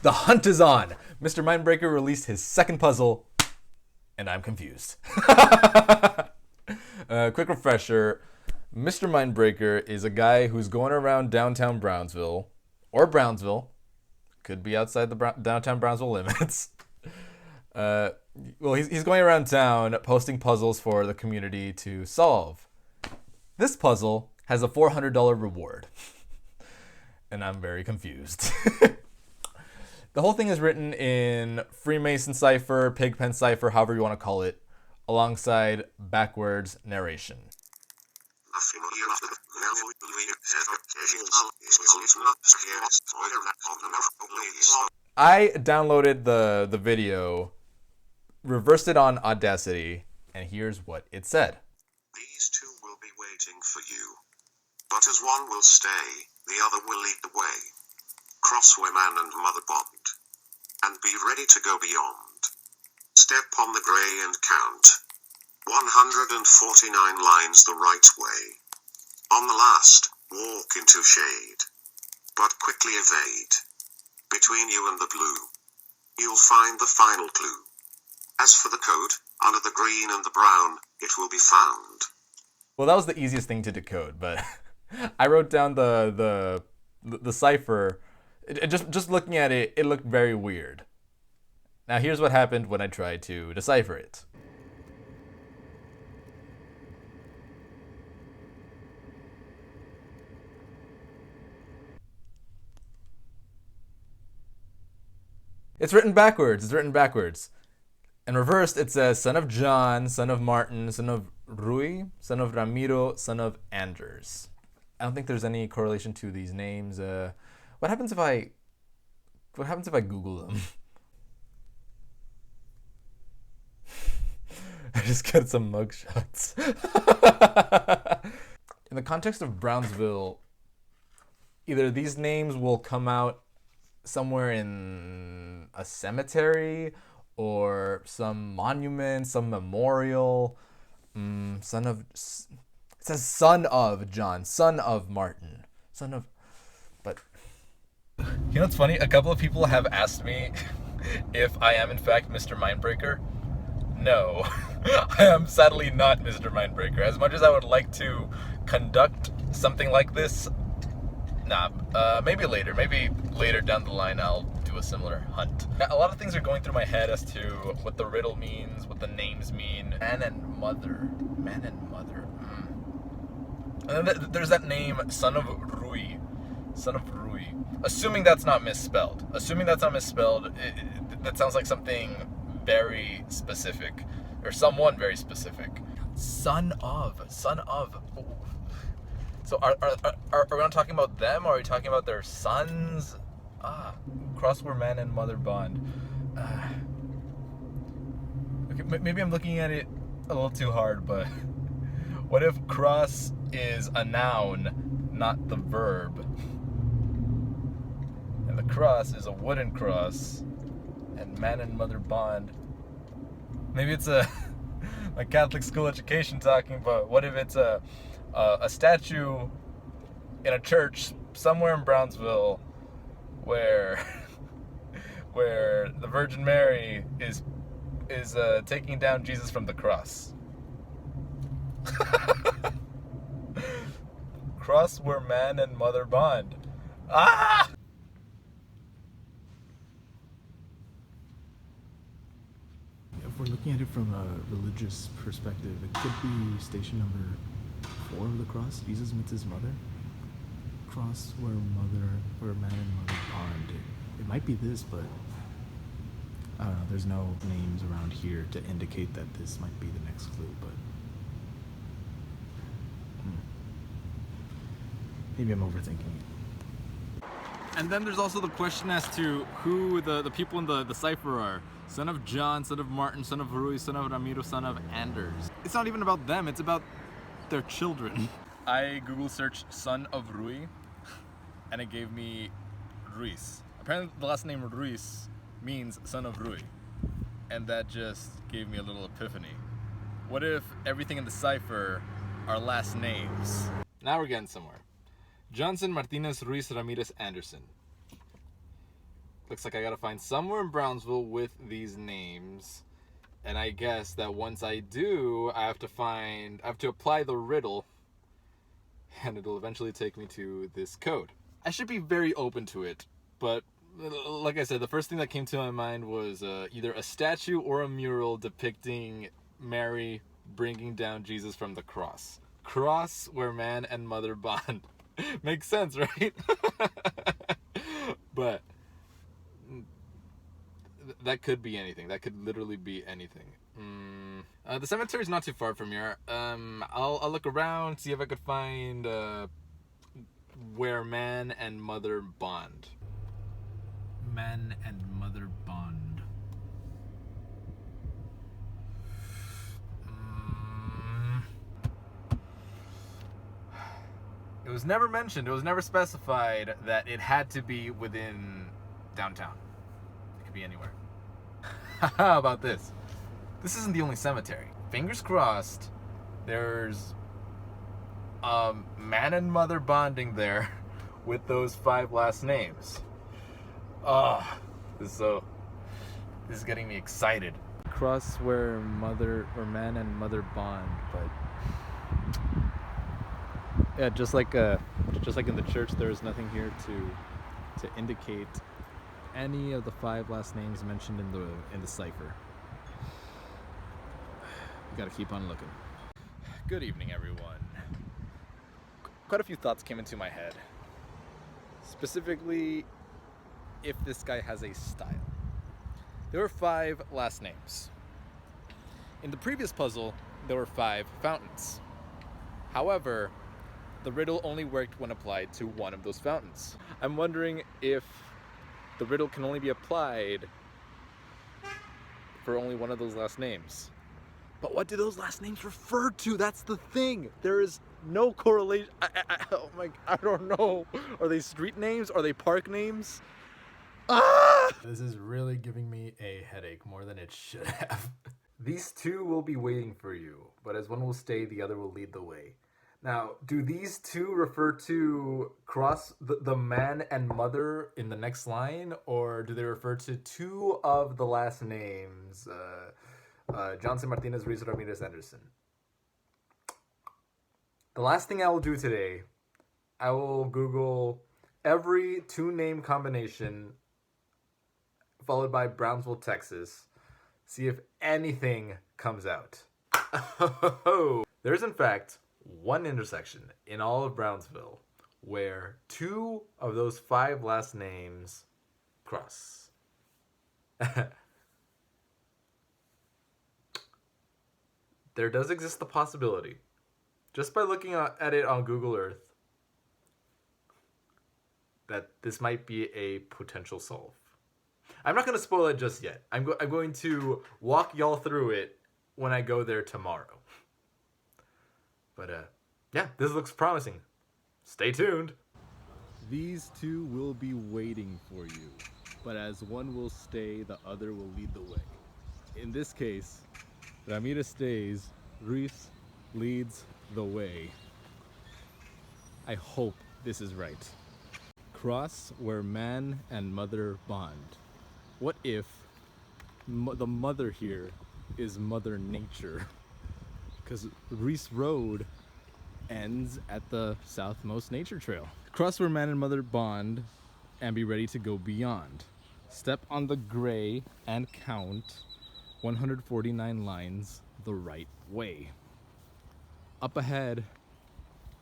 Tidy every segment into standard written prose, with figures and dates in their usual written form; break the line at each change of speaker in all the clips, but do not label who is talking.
The hunt is on. Mr. Mindbreaker released his second puzzle, and I'm confused. Quick refresher. Mr. Mindbreaker is a guy who's going around downtown Brownsville, or Brownsville, could be outside the downtown Brownsville limits. He's going around town posting puzzles for the community to solve. This puzzle has a $400 reward, and I'm very confused. The whole thing is written in Freemason cipher, Pigpen cipher, however you want to call it, alongside backwards narration. I downloaded the video, reversed it on Audacity, and here's what it said.
These two will be waiting for you. But as one will stay, the other will lead the way. Cross where man and mother bond, and be ready to go beyond. Step on the grey and count 149 lines the right way. On the last, walk into shade, but quickly evade. Between you and the blue, you'll find the final clue. As for the code, under the green and the brown, it will be found.
Well, that was the easiest thing to decode, but I wrote down the cipher. Just looking at it, it looked very weird. Now here's what happened when I tried to decipher it. It's written backwards. In reversed, it says, son of John, son of Martin, son of Rui, son of Ramiro, son of Anders. I don't think there's any correlation to these names. What happens if I Google them? I just got some mugshots. In the context of Brownsville, either these names will come out somewhere in a cemetery or some monument, some memorial. It says son of John, son of Martin, but you know what's funny? A couple of people have asked me if I am in fact Mr. Mindbreaker. No, I am sadly not Mr. Mindbreaker. As much as I would like to conduct something like this, maybe later down the line I'll do a similar hunt. A lot of things are going through my head as to what the riddle means, what the names mean. Man and mother. And then there's that name, son of Rui. Assuming that's not misspelled. That sounds like something very specific, or someone very specific. Son of. So are we not talking about them, or are we talking about their sons? Cross where man and mother bond. Okay, maybe I'm looking at it a little too hard, but what if cross is a noun, not the verb? And the cross is a wooden cross, and man and mother bond. Maybe it's a Catholic school education talking, but what if it's a statue in a church somewhere in Brownsville where the Virgin Mary is taking down Jesus from the cross? Cross where man and mother bond.
If we're looking at it from a religious perspective, it could be station number 4 of the cross. Jesus meets his mother. Cross where man and mother bond. It might be this, but I don't know. There's no names around here to indicate that this might be the next clue, but maybe I'm overthinking it.
And then there's also the question as to who the people in the cipher are. Son of John, son of Martin, son of Rui, son of Ramiro, son of Anders. It's not even about them, it's about their children. I Google searched son of Rui, and it gave me Ruiz. Apparently the last name Ruiz means son of Rui. And that just gave me a little epiphany. What if everything in the cipher are last names? Now we're getting somewhere. Johnson, Martinez, Ruiz, Ramirez, Anderson. Looks like I gotta find somewhere in Brownsville with these names. And I guess that once I do, I have to apply the riddle, and it'll eventually take me to this code. I should be very open to it, but like I said, the first thing that came to my mind was either a statue or a mural depicting Mary bringing down Jesus from the cross. Cross where man and mother bond. Makes sense, right? But that could be anything. That could literally be anything. The cemetery is not too far from here. I'll look around, see if I could find where man and mother bond. Man and mother bond. It was never mentioned, it was never specified that it had to be within downtown. It could be anywhere. How about this? This isn't the only cemetery. Fingers crossed, there's man and mother bonding there with those 5 last names. This is getting me excited.
Cross where man and mother bond, but yeah, just like in the church, there is nothing here to indicate any of the 5 last names mentioned in the cipher. You gotta keep on looking.
Good evening, everyone. Quite a few thoughts came into my head. Specifically, if this guy has a style. There were 5 last names. In the previous puzzle, there were 5 fountains. However, the riddle only worked when applied to one of those fountains. I'm wondering if the riddle can only be applied for only one of those last names. But what do those last names refer to? That's the thing. There is no correlation. I don't know. Are they street names? Are they park names?
This is really giving me a headache more than it should have.
These 2 will be waiting for you, but as one will stay, the other will lead the way. Now, do these 2 refer to cross the man and mother in the next line, or do they refer to 2 of the last names? Johnson, Martinez, Ruiz, Ramirez, Anderson. The last thing I will do today, I will Google every 2-name combination followed by Brownsville, Texas. See if anything comes out. There's in fact one intersection in all of Brownsville where 2 of those 5 last names cross. There does exist the possibility, just by looking at it on Google Earth, that this might be a potential solve. I'm not going to spoil it just yet. I'm going to walk y'all through it when I go there tomorrow. But yeah, this looks promising. Stay tuned.
These 2 will be waiting for you, but as one will stay, the other will lead the way. In this case, Ramirez stays, Ruiz leads the way. I hope this is right. Cross where man and mother bond. What if the mother here is Mother Nature? Because Reese Road ends at the southmost nature trail. Cross where man and mother bond and be ready to go beyond. Step on the gray and count 149 lines the right way. Up ahead,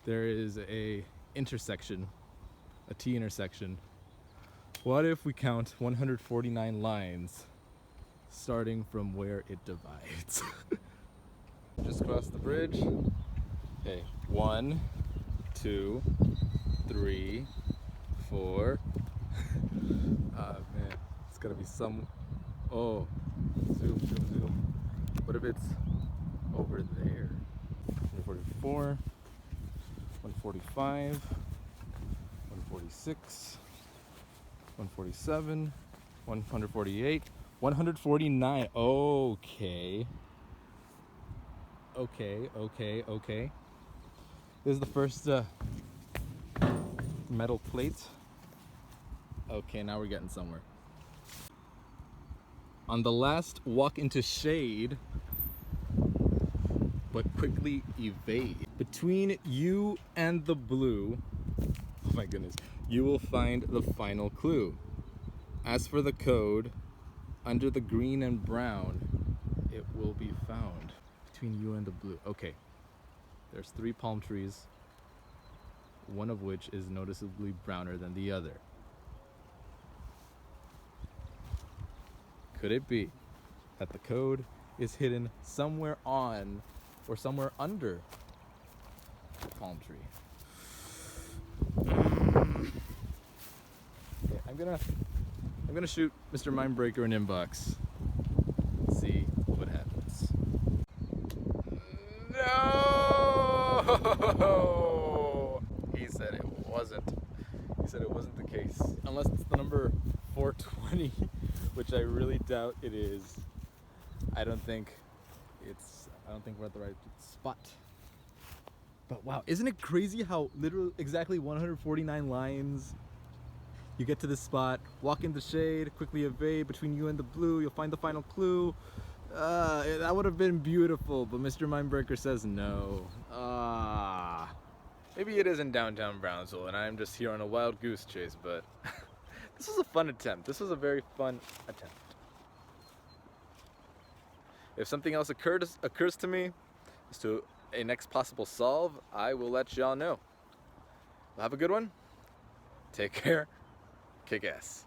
there is a intersection, a T intersection. What if we count 149 lines starting from where it divides? Just cross the bridge. Okay, 1, 2, 3, 4. Ah, man, it's gotta be some. Oh, zoom. What if it's over there? 144, 145, 146, 147, 148, 149. Okay. This is the first metal plate. Okay, now we're getting somewhere.
On the last, walk into shade, but quickly evade. Between you and the blue, oh my goodness, you will find the final clue. As for the code, under the green and brown, it will be found. Between you and the blue. Okay, there's 3 palm trees, one of which is noticeably browner than the other. Could it be that the code is hidden somewhere on or somewhere under the palm tree? Okay, I'm gonna shoot Mr. Mindbreaker an inbox. See what happens. No! He said it wasn't. He said it wasn't the case. Unless it's the number 420, which I really doubt it is. I don't think we're at the right spot. But wow, isn't it crazy how literally exactly 149 lines you get to this spot, walk in the shade, quickly evade, between you and the blue, you'll find the final clue. That would have been beautiful, but Mr. Mindbreaker says no. Maybe it is in downtown Brownsville and I'm just here on a wild goose chase, but this was a fun attempt. This was a very fun attempt. If something else occurs to me as to a next possible solve, I will let y'all know. Well, have a good one. Take care. Kick ass.